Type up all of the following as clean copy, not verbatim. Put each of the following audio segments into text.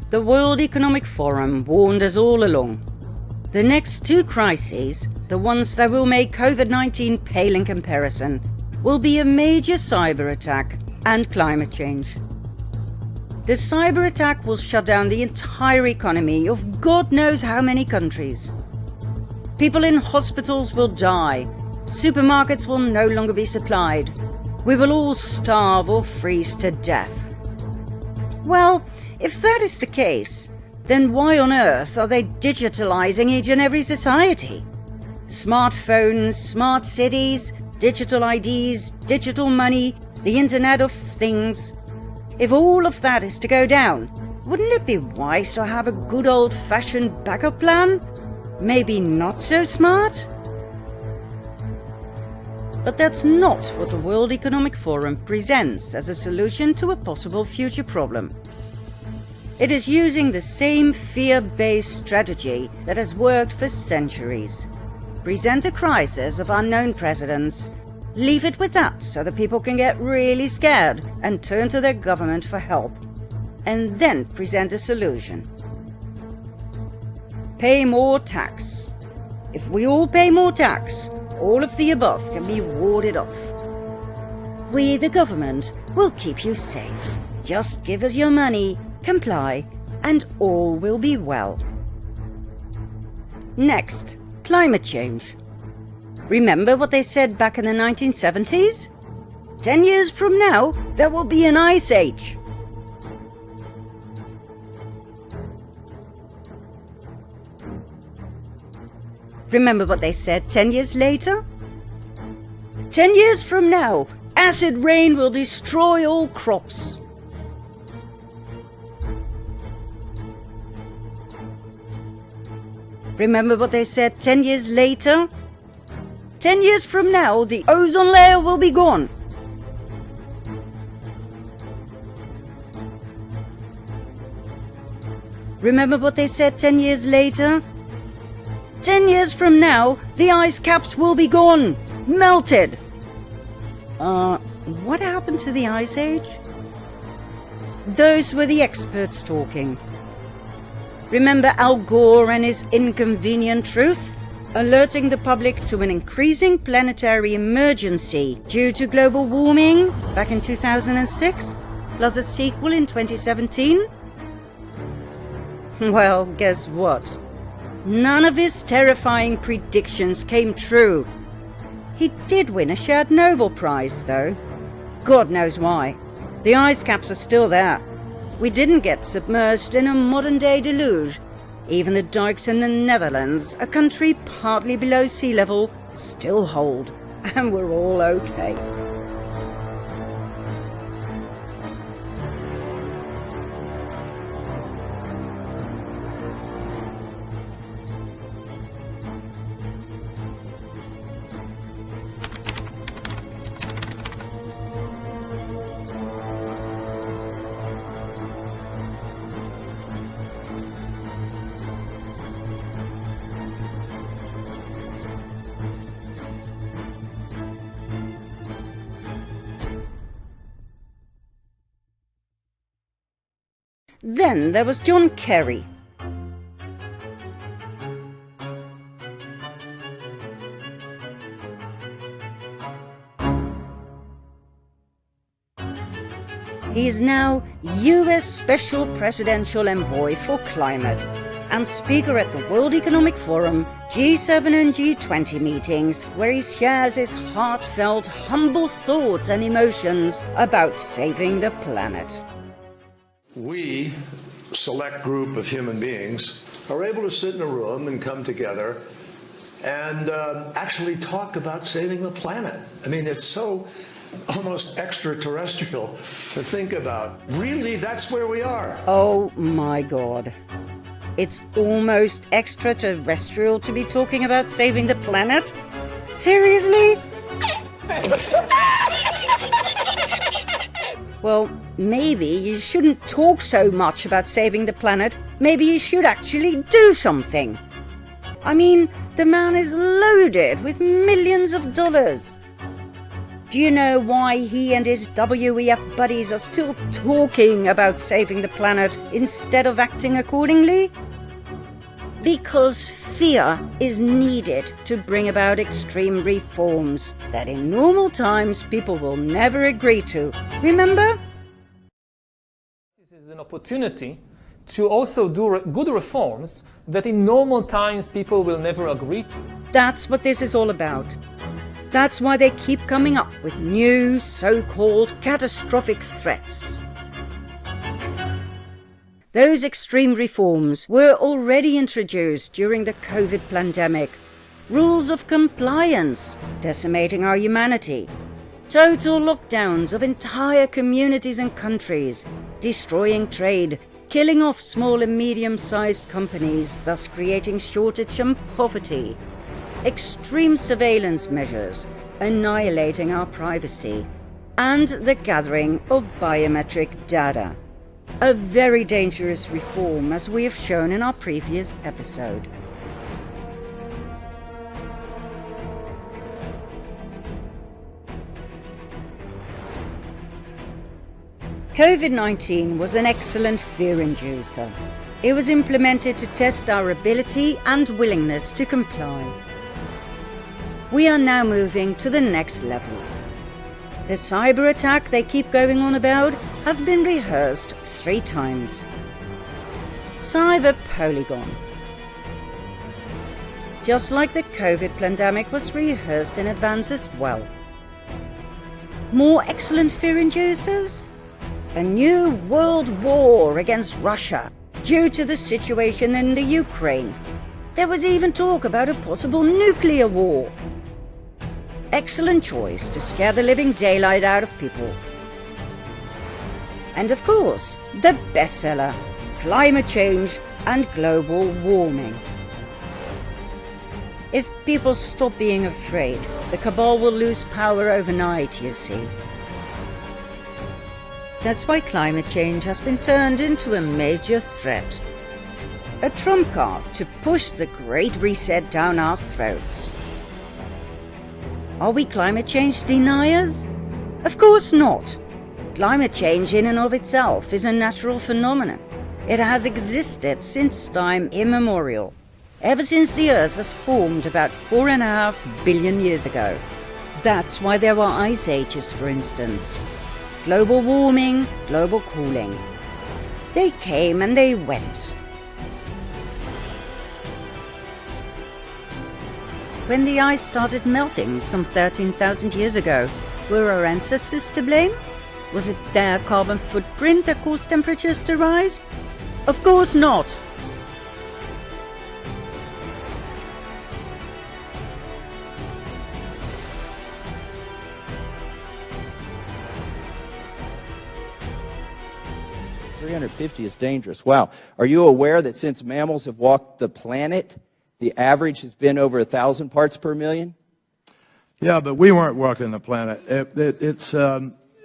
The World Economic Forum warned us all along. The next two crises, the ones that will make COVID-19 pale in comparison, will be a major cyber attack and climate change. The cyber attack will shut down the entire economy of God knows how many countries. People in hospitals will die. Supermarkets will no longer be supplied. We will all starve or freeze to death. Well, if that is the case, then why on earth are they digitalizing each and every society? Smartphones, smart cities, digital IDs, digital money, the Internet of Things. If all of that is to go down, wouldn't it be wise to have a good old-fashioned backup plan? Maybe not so smart? But that's not what the World Economic Forum presents as a solution to a possible future problem. It is using the same fear-based strategy that has worked for centuries. Present a crisis of unknown precedents, leave it with that so that people can get really scared and turn to their government for help, and then present a solution. Pay more tax. If we all pay more tax, all of the above can be warded off. We, the government, will keep you safe. Just give us your money, comply, and all will be well. Next, climate change. Remember what they said back in the 1970s? 10 years from now, there will be an ice age. Remember what they said 10 years later? 10 years from now, acid rain will destroy all crops. Remember what they said 10 years later? 10 years from now, the ozone layer will be gone. Remember what they said 10 years later? 10 years from now, the ice caps will be gone, melted. What happened to the Ice Age? Those were the experts talking. Remember Al Gore and his inconvenient truth? Alerting the public to an increasing planetary emergency due to global warming back in 2006, plus a sequel in 2017? Well, guess what? None of his terrifying predictions came true. He did win a shared Nobel Prize, though. God knows why. The ice caps are still there. We didn't get submerged in a modern-day deluge. Even the dikes in the Netherlands, a country partly below sea level, still hold, and we're all okay. Then there was John Kerry. He is now US Special Presidential Envoy for Climate and speaker at the World Economic Forum, G7 and G20 meetings, where he shares his heartfelt, humble thoughts and emotions about saving the planet. We, select group of human beings, are able to sit in a room and come together and actually talk about saving the planet. I mean, it's so almost extraterrestrial to think about. Really, that's where we are. Oh my God. It's almost extraterrestrial to be talking about saving the planet? Seriously? Well, maybe you shouldn't talk so much about saving the planet. Maybe you should actually do something. I mean, the man is loaded with millions of dollars. Do you know why he and his WEF buddies are still talking about saving the planet instead of acting accordingly? Because fear is needed to bring about extreme reforms that in normal times people will never agree to. Remember? This is an opportunity to also do good reforms that in normal times people will never agree to. That's what this is all about. That's why they keep coming up with new so-called catastrophic threats. Those extreme reforms were already introduced during the COVID pandemic. Rules of compliance, decimating our humanity. Total lockdowns of entire communities and countries, destroying trade, killing off small and medium-sized companies, thus creating shortage and poverty. Extreme surveillance measures, annihilating our privacy, and the gathering of biometric data. A very dangerous reform, as we have shown in our previous episode. COVID-19 was an excellent fear inducer. It was implemented to test our ability and willingness to comply. We are now moving to the next level. The cyber attack they keep going on about has been rehearsed 3 times. Cyber Polygon. Just like the COVID pandemic was rehearsed in advance as well. More excellent fear inducers? A new world war against Russia due to the situation in the Ukraine. There was even talk about a possible nuclear war. Excellent choice to scare the living daylight out of people. And of course, the bestseller, climate change and global warming. If people stop being afraid, the Cabal will lose power overnight, you see. That's why climate change has been turned into a major threat. A trump card to push the Great Reset down our throats. Are we climate change deniers? Of course not. Climate change in and of itself is a natural phenomenon. It has existed since time immemorial, ever since the Earth was formed about 4.5 billion years ago. That's why there were ice ages, for instance. Global warming, global cooling. They came and they went. When the ice started melting some 13,000 years ago, were our ancestors to blame? Was it their carbon footprint that caused temperatures to rise? Of course not. $350 is dangerous. Wow. Are you aware that since mammals have walked the planet, the average has been over 1,000 parts per million? Yeah, but we weren't walking the planet.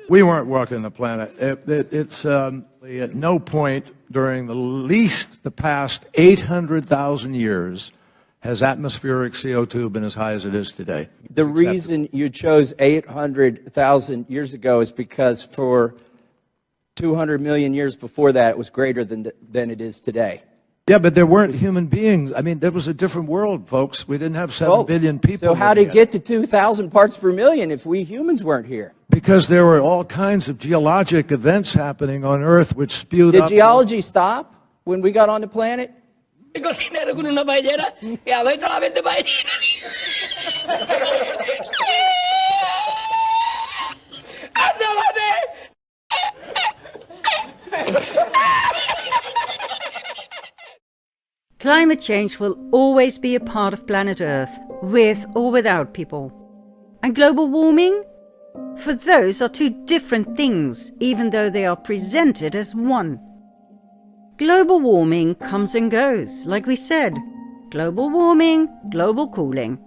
We weren't walking the planet. At no point during the past 800,000 years has atmospheric CO2 been as high as it is today. The reason you chose 800,000 years ago is because for 200 million years before that, it was greater than it is today. Yeah, but there weren't human beings. I mean, there was a different world, folks. We didn't have 7 billion people. So how did it get to 2,000 parts per million if we humans weren't here? Because there were all kinds of geologic events happening on Earth which spewed up. Did geology stop when we got on the planet? Climate change will always be a part of planet Earth, with or without people. And global warming? For those are 2 different things, even though they are presented as one. Global warming comes and goes, like we said. Global warming, global cooling.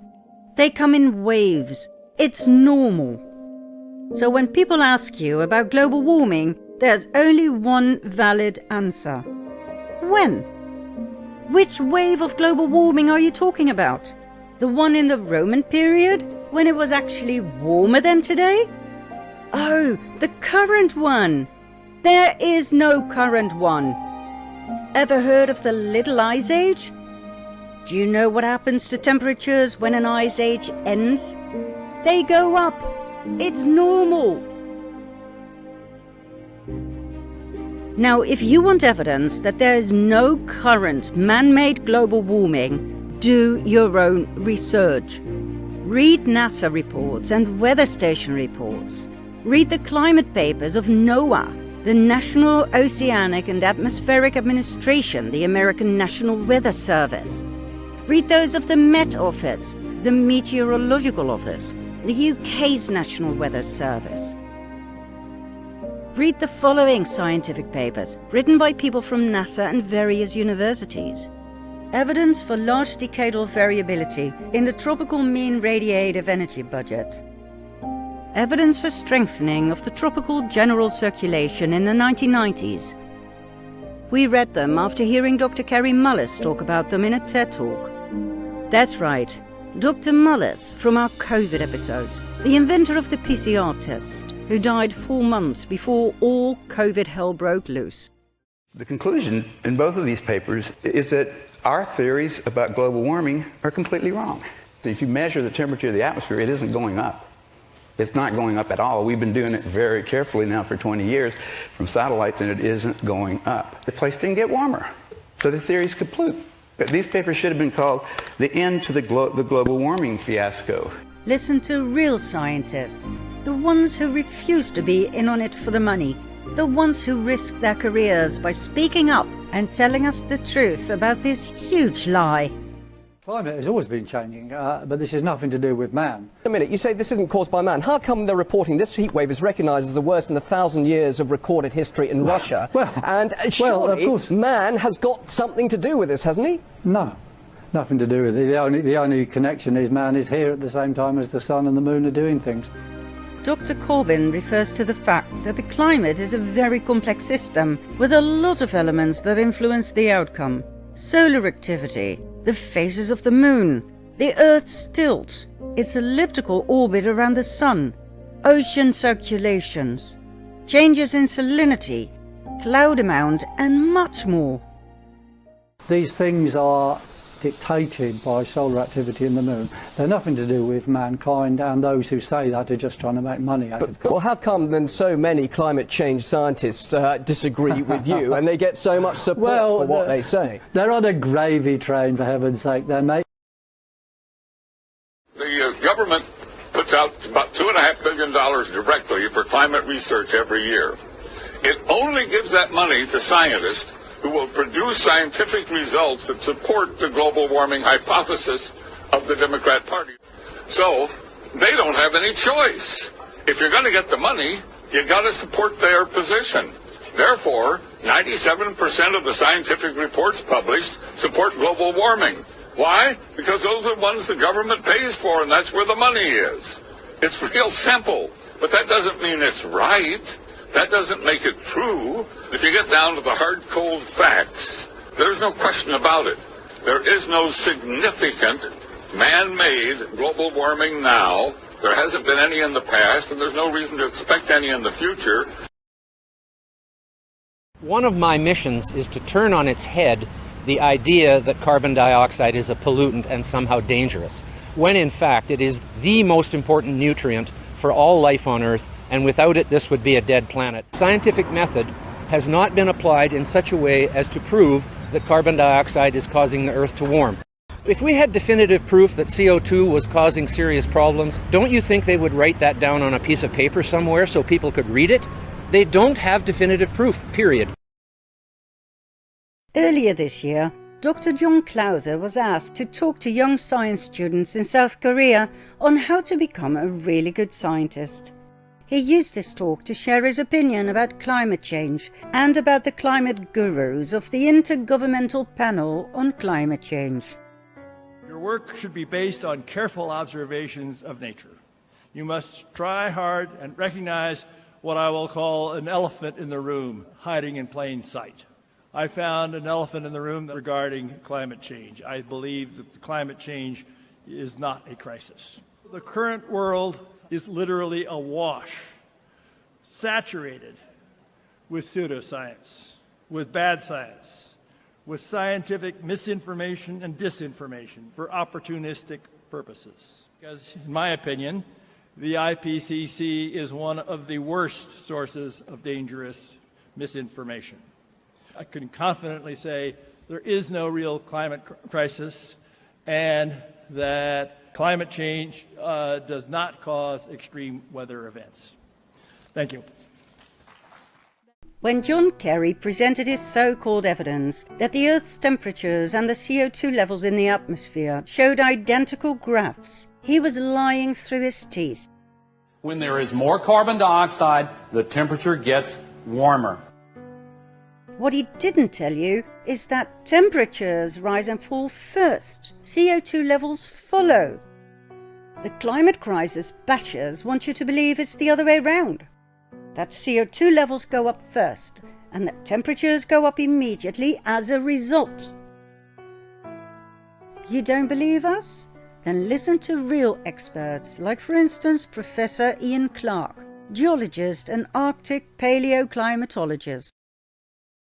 They come in waves. It's normal. So when people ask you about global warming, there's only one valid answer. When? Which wave of global warming are you talking about? The one in the Roman period, when it was actually warmer than today? Oh, the current one. There is no current one. Ever heard of the Little Ice Age? Do you know what happens to temperatures when an ice age ends? They go up. It's normal. Now, if you want evidence that there is no current man-made global warming, do your own research. Read NASA reports and weather station reports. Read the climate papers of NOAA, the National Oceanic and Atmospheric Administration, the American National Weather Service. Read those of the Met Office, the Meteorological Office, the UK's National Weather Service. Read the following scientific papers, written by people from NASA and various universities. Evidence for large decadal variability in the tropical mean radiative energy budget. Evidence for strengthening of the tropical general circulation in the 1990s. We read them after hearing Dr. Kary Mullis talk about them in a TED Talk. That's right, Dr. Mullis from our COVID episodes, the inventor of the PCR test, who died 4 months before all COVID hell broke loose. The conclusion in both of these papers is that our theories about global warming are completely wrong. If you measure the temperature of the atmosphere, it isn't going up. It's not going up at all. We've been doing it very carefully now for 20 years from satellites, and it isn't going up. The place didn't get warmer, so the theory's complete. But these papers should have been called The End to the Global Warming Fiasco. Listen to real scientists, the ones who refuse to be in on it for the money, the ones who risk their careers by speaking up and telling us the truth about this huge lie. Climate has always been changing, but this has nothing to do with man. A minute, you say this isn't caused by man. How come they're reporting this heat wave is recognised as the worst in 1,000 years of recorded history in Russia? Surely of course, man has got something to do with this, hasn't he? No, nothing to do with it. The only connection is man is here at the same time as the sun and the moon are doing things. Dr. Corbyn refers to the fact that the climate is a very complex system with a lot of elements that influence the outcome. Solar activity, the phases of the moon, the Earth's tilt, its elliptical orbit around the sun, ocean circulations, changes in salinity, cloud amount, and much more. These things are dictated by solar activity in the moon. They're nothing to do with mankind, and those who say that are just trying to make money out of it. Well, how come then so many climate change scientists disagree with you and they get so much support for what they say? They're on a gravy train, for heaven's sake. They're making... The government puts out about $2.5 billion directly for climate research every year. It only gives that money to scientists who will produce scientific results that support the global warming hypothesis of the Democrat Party. So they don't have any choice. If you're going to get the money, you got to support their position. Therefore, 97% of the scientific reports published support global warming. Why? Because those are the ones the government pays for, and that's where the money is. It's real simple, but that doesn't mean it's right. That doesn't make it true. If you get down to the hard, cold facts, there's no question about it. There is no significant man-made global warming now. There hasn't been any in the past, and there's no reason to expect any in the future. One of my missions is to turn on its head the idea that carbon dioxide is a pollutant and somehow dangerous, when in fact it is the most important nutrient for all life on Earth, and without it this would be a dead planet. Scientific method has not been applied in such a way as to prove that carbon dioxide is causing the Earth to warm. If we had definitive proof that CO2 was causing serious problems, don't you think they would write that down on a piece of paper somewhere so people could read it? They don't have definitive proof, period. Earlier this year, Dr. John Clauser was asked to talk to young science students in South Korea on how to become a really good scientist. He used his talk to share his opinion about climate change and about the climate gurus of the Intergovernmental Panel on Climate Change. Your work should be based on careful observations of nature. You must try hard and recognize what I will call an elephant in the room hiding in plain sight. I found an elephant in the room regarding climate change. I believe that the climate change is not a crisis. The current world is literally awash, saturated with pseudoscience, with bad science, with scientific misinformation and disinformation for opportunistic purposes. Because, in my opinion, the IPCC is one of the worst sources of dangerous misinformation. I can confidently say there is no real climate crisis and that climate change does not cause extreme weather events. Thank you. When John Kerry presented his so-called evidence that the Earth's temperatures and the CO2 levels in the atmosphere showed identical graphs, he was lying through his teeth. When there is more carbon dioxide, the temperature gets warmer. What he didn't tell you is that temperatures rise and fall first. CO2 levels follow. The climate crisis bashers want you to believe it's the other way around. That CO2 levels go up first and that temperatures go up immediately as a result. You don't believe us? Then listen to real experts, like for instance Professor Ian Clark, geologist and Arctic paleoclimatologist.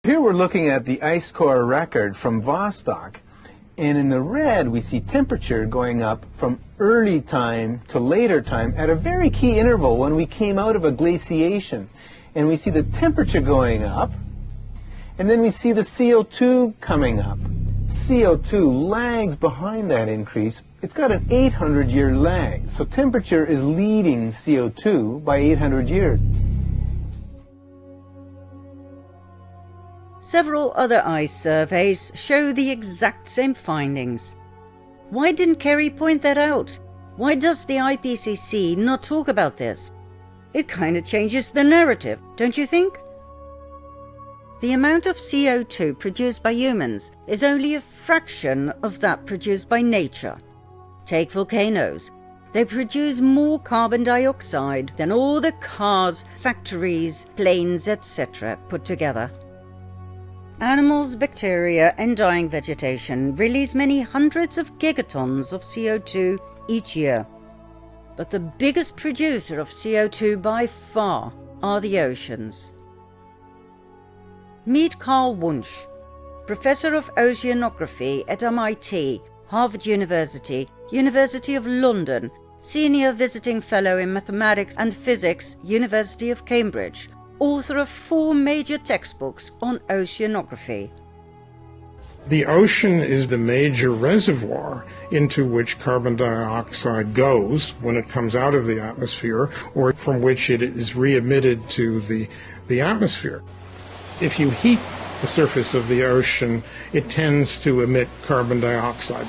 Here we're looking at the ice core record from Vostok, and in the red we see temperature going up from early time to later time at a very key interval when we came out of a glaciation. And we see the temperature going up, and then we see the CO2 coming up. CO2 lags behind that increase. It's got an 800-year lag, so temperature is leading CO2 by 800 years. Several other ice surveys show the exact same findings. Why didn't Kerry point that out? Why does the IPCC not talk about this? It kind of changes the narrative, don't you think? The amount of CO2 produced by humans is only a fraction of that produced by nature. Take volcanoes. They produce more carbon dioxide than all the cars, factories, planes, etc. put together. Animals, bacteria and dying vegetation release many hundreds of gigatons of CO2 each year. But the biggest producer of CO2 by far are the oceans. Meet Carl Wunsch, Professor of Oceanography at MIT, Harvard University, University of London, Senior Visiting Fellow in Mathematics and Physics, University of Cambridge, author of 4 major textbooks on oceanography. The ocean is the major reservoir into which carbon dioxide goes when it comes out of the atmosphere, or from which it is re-emitted to the atmosphere. If you heat the surface of the ocean, it tends to emit carbon dioxide.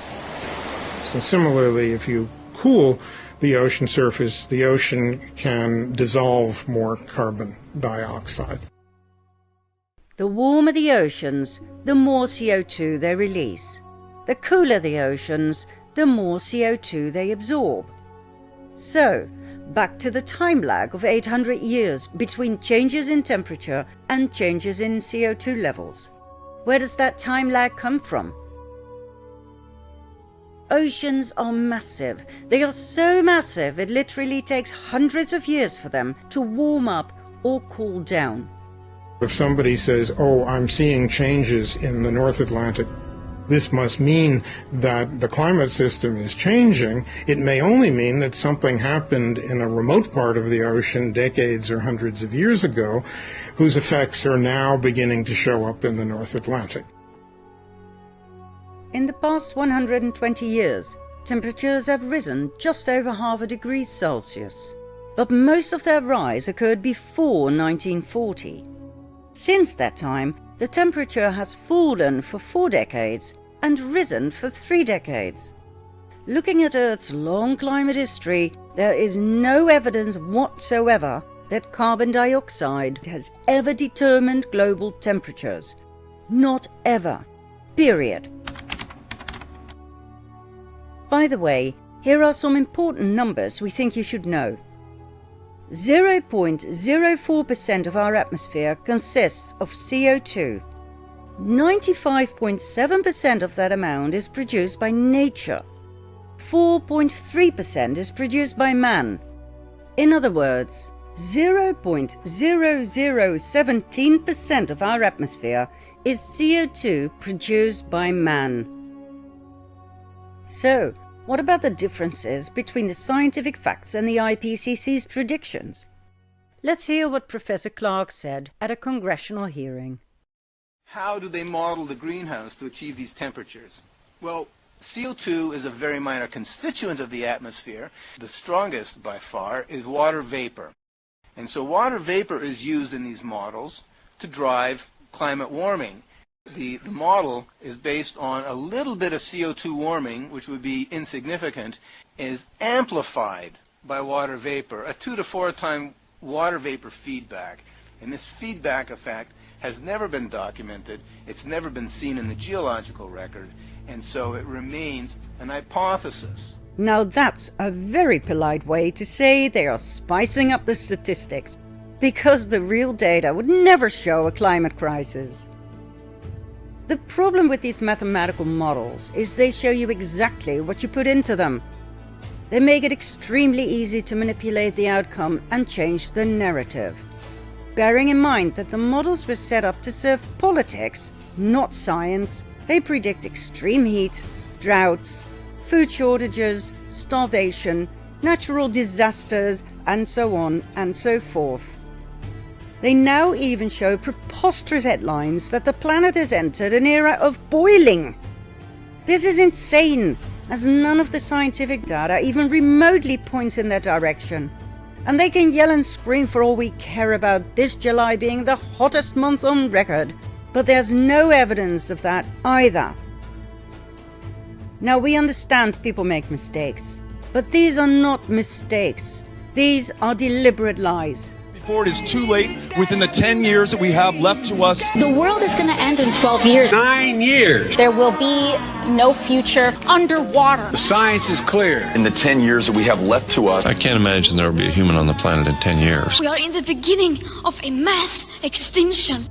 So similarly, if you cool the ocean surface, the ocean can dissolve more carbon dioxide. The warmer the oceans, the more CO2 they release. The cooler the oceans, the more CO2 they absorb. So, back to the time lag of 800 years between changes in temperature and changes in CO2 levels. Where does that time lag come from? Oceans are massive. They are so massive it literally takes hundreds of years for them to warm up or cool down. If somebody says, oh, I'm seeing changes in the North Atlantic, this must mean that the climate system is changing. It may only mean that something happened in a remote part of the ocean decades or hundreds of years ago, whose effects are now beginning to show up in the North Atlantic. In the past 120 years, temperatures have risen just over half a degree Celsius. But most of their rise occurred before 1940. Since that time, the temperature has fallen for 4 decades and risen for 3 decades. Looking at Earth's long climate history, there is no evidence whatsoever that carbon dioxide has ever determined global temperatures. Not ever. Period. By the way, here are some important numbers we think you should know. 0.04% of our atmosphere consists of CO2. 95.7% of that amount is produced by nature. 4.3% is produced by man. In other words, 0.0017% of our atmosphere is CO2 produced by man. So, what about the differences between the scientific facts and the IPCC's predictions? Let's hear what Professor Clark said at a congressional hearing. How do they model the greenhouse to achieve these temperatures? Well, CO2 is a very minor constituent of the atmosphere. The strongest, by far, is water vapor. And so water vapor is used in these models to drive climate warming. The model is based on a little bit of CO2 warming, which would be insignificant, is amplified by water vapor, a 2 to 4 time water vapor feedback. And this feedback effect has never been documented, it's never been seen in the geological record, and so it remains an hypothesis. Now that's a very polite way to say they are spicing up the statistics, because the real data would never show a climate crisis. The problem with these mathematical models is they show you exactly what you put into them. They make it extremely easy to manipulate the outcome and change the narrative. Bearing in mind that the models were set up to serve politics, not science, they predict extreme heat, droughts, food shortages, starvation, natural disasters, and so on and so forth. They now even show preposterous headlines that the planet has entered an era of boiling. This is insane, as none of the scientific data even remotely points in that direction. And they can yell and scream for all we care about this July being the hottest month on record, but there's no evidence of that either. Now, we understand people make mistakes, but these are not mistakes. These are deliberate lies. Before it is too late, within the 10 years that we have left to us. The world is going to end in 12 years. 9 years. There will be no future underwater. The science is clear. In the 10 years that we have left to us. I can't imagine there will be a human on the planet in 10 years. We are in the beginning of a mass extinction.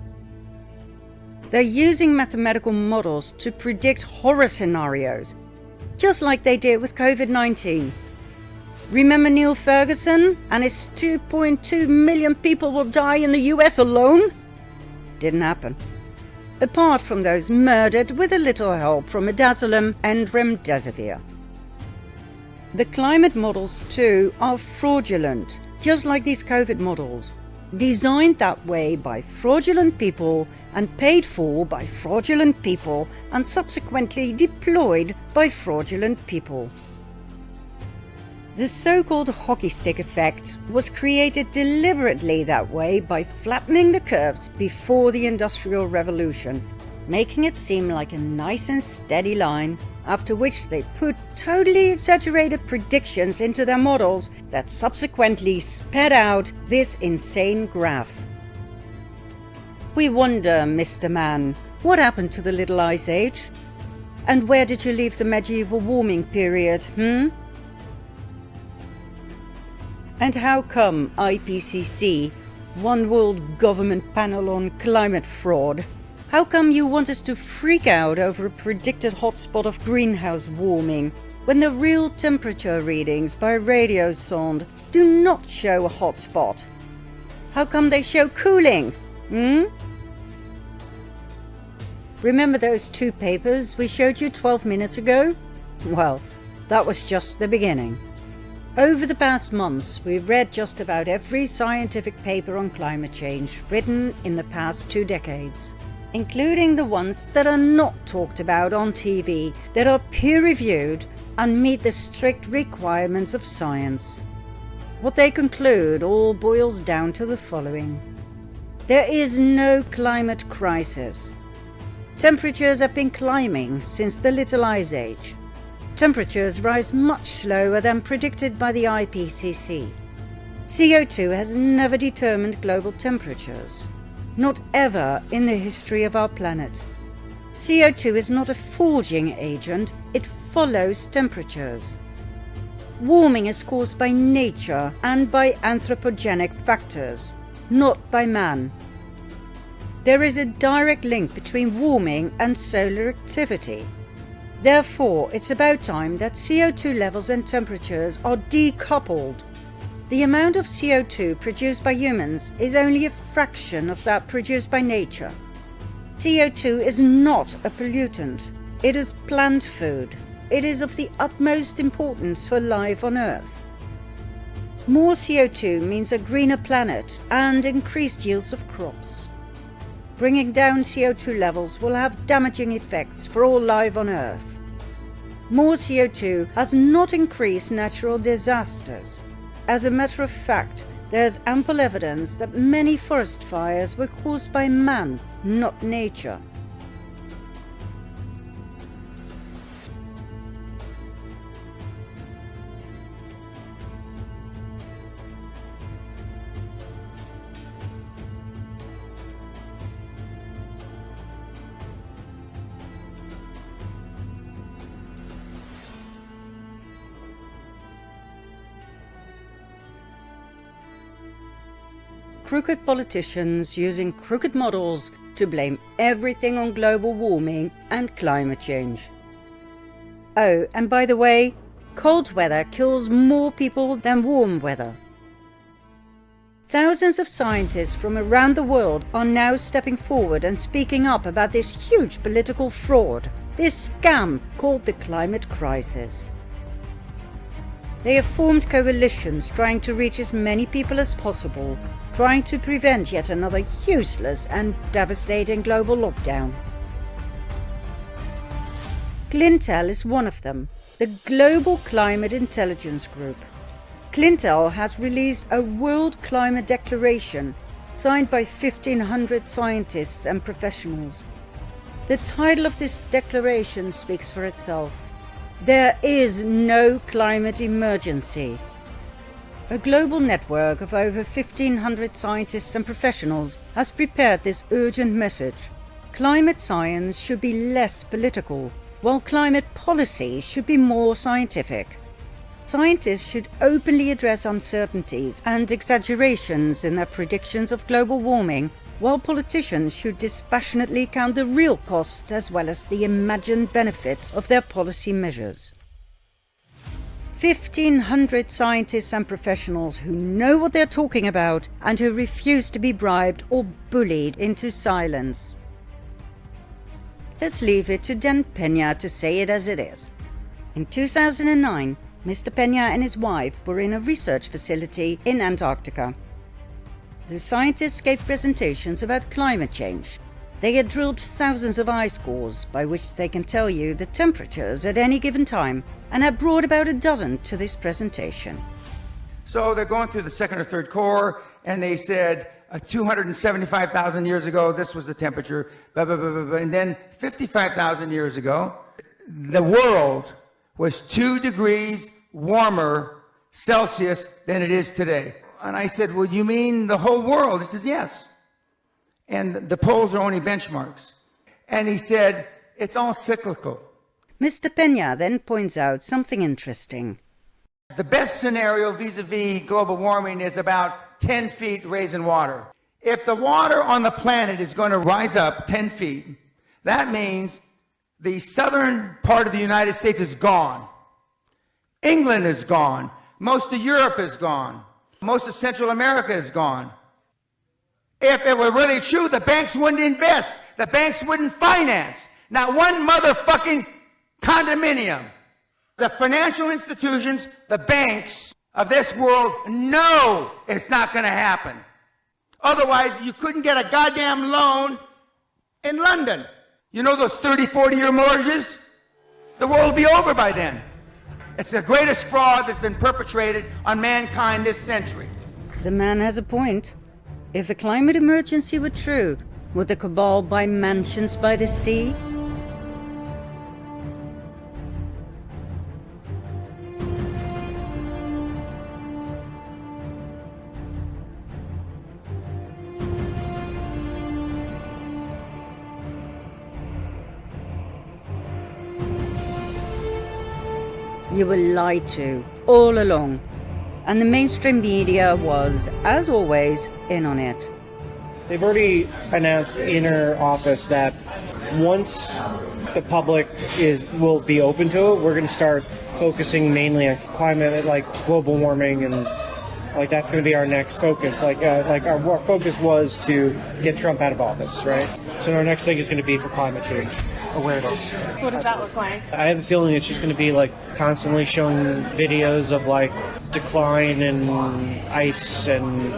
They're using mathematical models to predict horror scenarios, just like they did with COVID-19. Remember Neil Ferguson and his 2.2 million people will die in the US alone? Didn't happen. Apart from those murdered with a little help from midazolam and remdesivir. The climate models too are fraudulent, just like these COVID models. Designed that way by fraudulent people and paid for by fraudulent people and subsequently deployed by fraudulent people. The so-called hockey stick effect was created deliberately that way by flattening the curves before the Industrial Revolution, making it seem like a nice and steady line, after which they put totally exaggerated predictions into their models that subsequently sped out this insane graph. We wonder, Mr. Man, what happened to the Little Ice Age? And where did you leave the medieval warming period, And how come IPCC, One World Government Panel on Climate Fraud, how come you want us to freak out over a predicted hotspot of greenhouse warming when the real temperature readings by radio sonde do not show a hotspot? How come they show cooling? Remember those 2 papers we showed you 12 minutes ago? Well, that was just the beginning. Over the past months, we've read just about every scientific paper on climate change written in the past 2 decades, including the ones that are not talked about on TV, that are peer-reviewed and meet the strict requirements of science. What they conclude all boils down to the following. There is no climate crisis. Temperatures have been climbing since the Little Ice Age. Temperatures rise much slower than predicted by the IPCC. CO2 has never determined global temperatures, not ever in the history of our planet. CO2 is not a forging agent, it follows temperatures. Warming is caused by nature and by anthropogenic factors, not by man. There is a direct link between warming and solar activity. Therefore, it's about time that CO2 levels and temperatures are decoupled. The amount of CO2 produced by humans is only a fraction of that produced by nature. CO2 is not a pollutant. It is plant food. It is of the utmost importance for life on Earth. More CO2 means a greener planet and increased yields of crops. Bringing down CO2 levels will have damaging effects for all life on Earth. More CO2 has not increased natural disasters. As a matter of fact, there's ample evidence that many forest fires were caused by man, not nature. Crooked politicians using crooked models to blame everything on global warming and climate change. Oh, and by the way, cold weather kills more people than warm weather. Thousands of scientists from around the world are now stepping forward and speaking up about this huge political fraud, this scam called the climate crisis. They have formed coalitions trying to reach as many people as possible, trying to prevent yet another useless and devastating global lockdown. Clintel is one of them, the Global Climate Intelligence Group. Clintel has released a World Climate Declaration signed by 1,500 scientists and professionals. The title of this declaration speaks for itself. There is no climate emergency. A global network of over 1,500 scientists and professionals has prepared this urgent message. Climate science should be less political, while climate policy should be more scientific. Scientists should openly address uncertainties and exaggerations in their predictions of global warming, while politicians should dispassionately count the real costs as well as the imagined benefits of their policy measures. 1,500 scientists and professionals who know what they're talking about and who refuse to be bribed or bullied into silence. Let's leave it to Dan Peña to say it as it is. In 2009, Mr. Peña and his wife were in a research facility in Antarctica. The scientists gave presentations about climate change. They had drilled thousands of ice cores, by which they can tell you the temperatures at any given time, and had brought about a dozen to this presentation. So they're going through the second or third core, and they said 275,000 years ago, this was the temperature, blah, blah, blah, blah, blah. And then 55,000 years ago, the world was 2 degrees warmer Celsius than it is today. And I said, well, you mean the whole world? He says, yes. And the poles are only benchmarks. And he said, it's all cyclical. Mr. Peña then points out something interesting. The best scenario vis-a-vis global warming is about 10 feet raise in water. If the water on the planet is going to rise up 10 feet, that means the southern part of the United States is gone. England is gone. Most of Europe is gone. Most of Central America is gone. If it were really true, the banks wouldn't invest. The banks wouldn't finance. Not one motherfucking condominium. The financial institutions, the banks of this world know it's not going to happen. Otherwise, you couldn't get a goddamn loan in London. You know those 30, 40-year mortgages? The world will be over by then. It's the greatest fraud that's been perpetrated on mankind this century. The man has a point. If the climate emergency were true, would the Cabal buy mansions by the sea? You were lied to all along, and the mainstream media was, as always, in on it. They've already announced in our office that once the public will be open to it, we're going to start focusing mainly on climate, like global warming, and like that's going to be our next focus. Like our focus was to get Trump out of office, right? So our next thing is going to be for climate change awareness. What does that look like? I have a feeling it's just going to be like constantly showing videos of like decline in ice and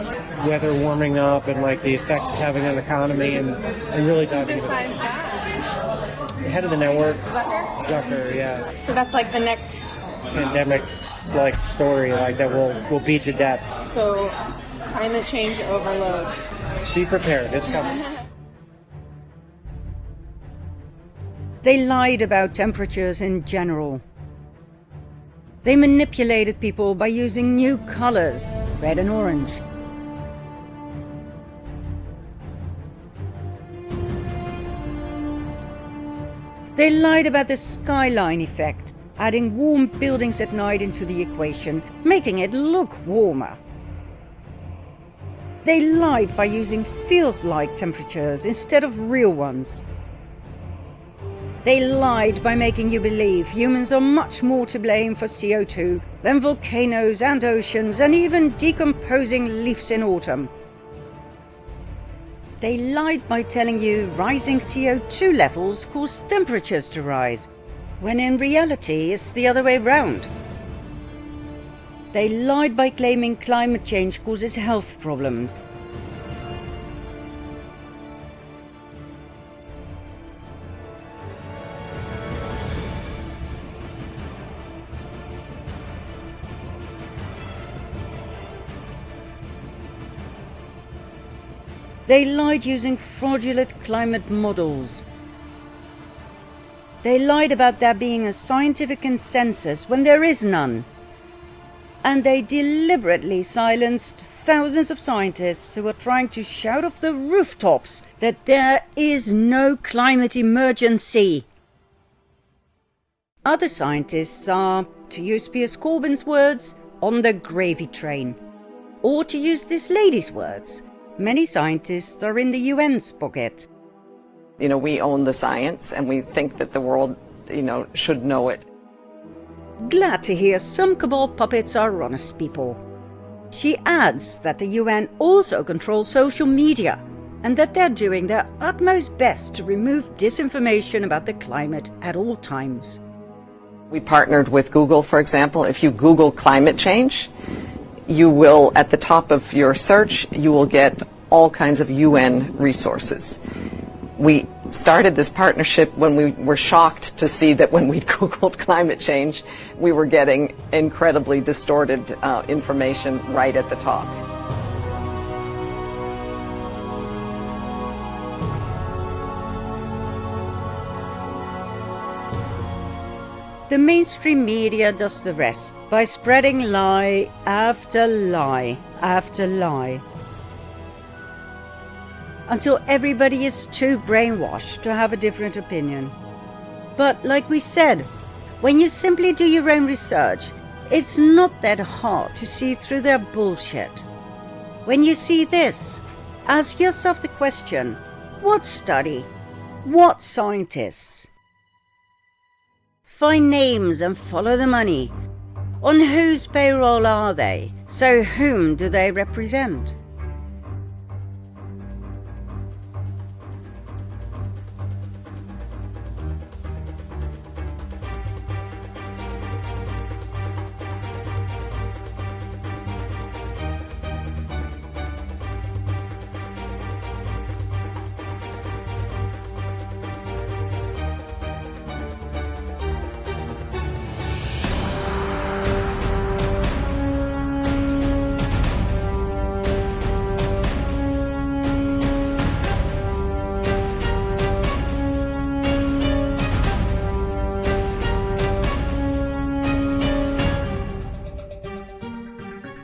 weather warming up and like the effects it's having on the economy and really talking Who decides that? the head of the network. Zucker? Zucker, yeah. So that's like the next Pandemic like story like that will beat to death. So climate change overload. Be prepared, it's coming. They lied about temperatures in general. They manipulated people by using new colors, red and orange. They lied about the skyline effect, adding warm buildings at night into the equation, making it look warmer. They lied by using feels-like temperatures instead of real ones. They lied by making you believe humans are much more to blame for CO2 than volcanoes and oceans and even decomposing leaves in autumn. They lied by telling you rising CO2 levels cause temperatures to rise, when in reality it's the other way round. They lied by claiming climate change causes health problems. They lied using fraudulent climate models. They lied about there being a scientific consensus when there is none. And they deliberately silenced thousands of scientists who are trying to shout off the rooftops that there is no climate emergency. Other scientists are, to use Piers Corbyn's words, on the gravy train. Or to use this lady's words, many scientists are in the UN's pocket. You know, we own the science and we think that the world, should know it. Glad to hear some cabal puppets are honest people. She adds that the UN also controls social media and that they're doing their utmost best to remove disinformation about the climate at all times. We partnered with Google, for example. If you Google climate change, you will, at the top of your search, you will get all kinds of UN resources. We started this partnership when we were shocked to see that when we Googled climate change, we were getting incredibly distorted information right at the top. The mainstream media does the rest by spreading lie after lie after lie, until everybody is too brainwashed to have a different opinion. But like we said, when you simply do your own research, it's not that hard to see through their bullshit. When you see this, ask yourself the question, what study? What scientists? Find names and follow the money. On whose payroll are they? So whom do they represent?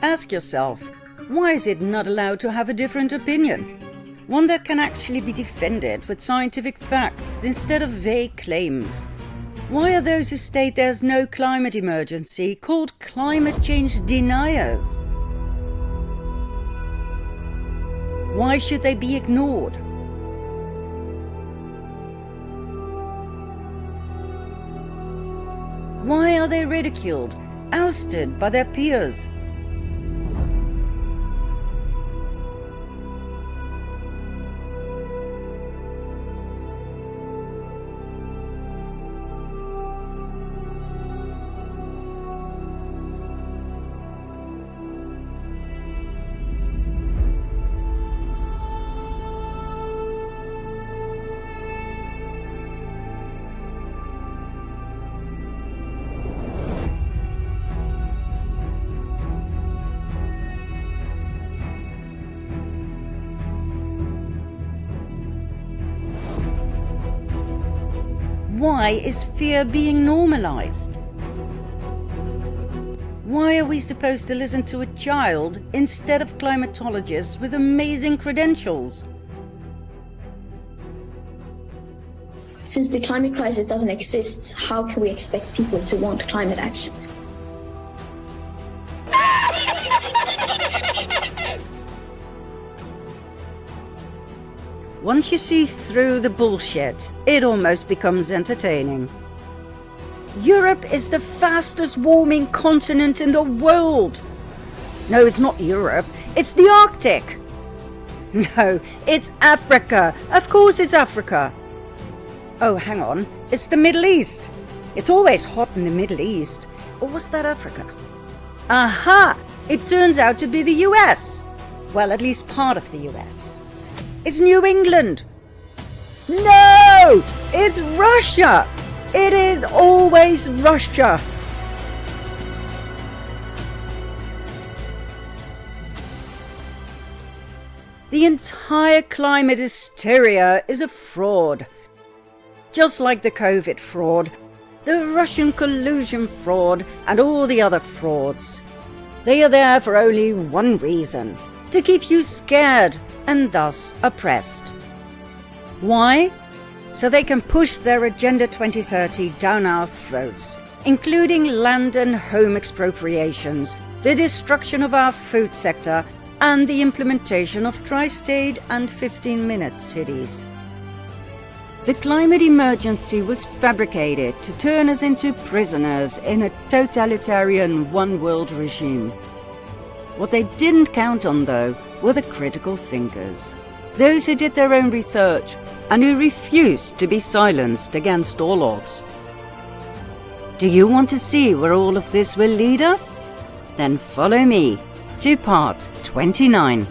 Ask yourself, why is it not allowed to have a different opinion? One that can actually be defended with scientific facts instead of vague claims. Why are those who state there's no climate emergency called climate change deniers? Why should they be ignored? Why are they ridiculed, ousted by their peers? Why is fear being normalized? Why are we supposed to listen to a child instead of climatologists with amazing credentials? Since the climate crisis doesn't exist, how can we expect people to want climate action? Once you see through the bullshit, it almost becomes entertaining. Europe is the fastest warming continent in the world. No, it's not Europe, it's the Arctic. No, it's Africa. Of course it's Africa. Oh, hang on, it's the Middle East. It's always hot in the Middle East. Or was that Africa? Aha! It turns out to be the US. Well, at least part of the US. It's New England. No! It's Russia! It is always Russia. The entire climate hysteria is a fraud. Just like the COVID fraud, the Russian collusion fraud, and all the other frauds. They are there for only one reason: to keep you scared and thus oppressed. Why? So they can push their Agenda 2030 down our throats, including land and home expropriations, the destruction of our food sector, and the implementation of tri-state and 15-minute cities. The climate emergency was fabricated to turn us into prisoners in a totalitarian one-world regime. What they didn't count on, though, were the critical thinkers, those who did their own research and who refused to be silenced against all odds. Do you want to see where all of this will lead us? Then follow me to part 29.